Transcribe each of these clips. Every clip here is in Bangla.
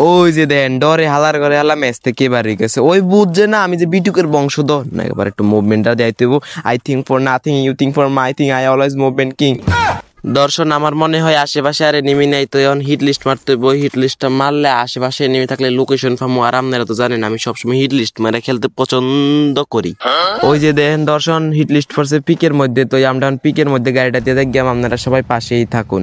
ওই যে দেন ডরে হালার করে হালা ম্যাচ থেকে বাড়ি গেছে ওই বুঝছে না আমি যে বিটুকের বংশধর না এবার একটু মুভমেন্টটা দিতে হবো I think for nothing you think for my thing I always movement king দর্শন আমার মনে হয় আশেপাশে আর এনিমি নাই তো এখন হিট লিস্ট মারতে হইব হিট লিস্টটা মারলে আশেপাশে এনিমি থাকলে লোকেশন পাবো আর আপনারা তো জানেন আমি সবসময় হিট লিস্ট মারে খেলতে পছন্দ করি ওই যে দেখেন দর্শন হিট লিস্ট ফরছে পিকের মধ্যে তো আমরা পিকের মধ্যে গাড়িটা দিয়ে দেখলাম আপনারা সবাই পাশেই থাকুন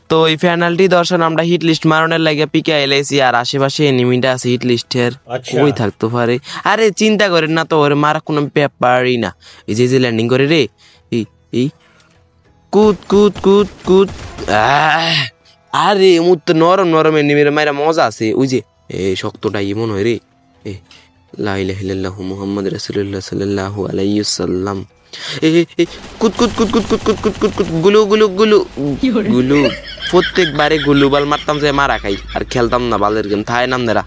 তো এই ফ্যানাল্টি দর্শন আমরা হিট লিস্ট মারনের লাগে পিকে এলাইছি আর আশেপাশে এনিমিটা আছে হিট লিস্টের ওই থাকতে পারে আরে চিন্তা করেন না তো ওর মারা কোনো ব্যাপারই না এই যে ল্যান্ডিং করে রে এই কুদ কুদ কুদ কুদ আরে মুত তো নরম নরম এনিমির মাইরা মজা আছে ওই যে এই শক্তটা এমন হয় রে লা ইলাহা ইল্লাল্লাহু মুহাম্মাদুর রাসূলুল্লাহ সাল্লাল্লাহু আলাইহি ওয়াসাল্লাম কুদ কুদ কুদ কুদ কুদ কুদ কুদ কুদ কুদ গুলু গুলু গুলু গুলু প্রত্যেকবারে গুলু বাল মারতাম যে মারা খাই আর খেলতাম না বালের গেম থাই নাম দেরা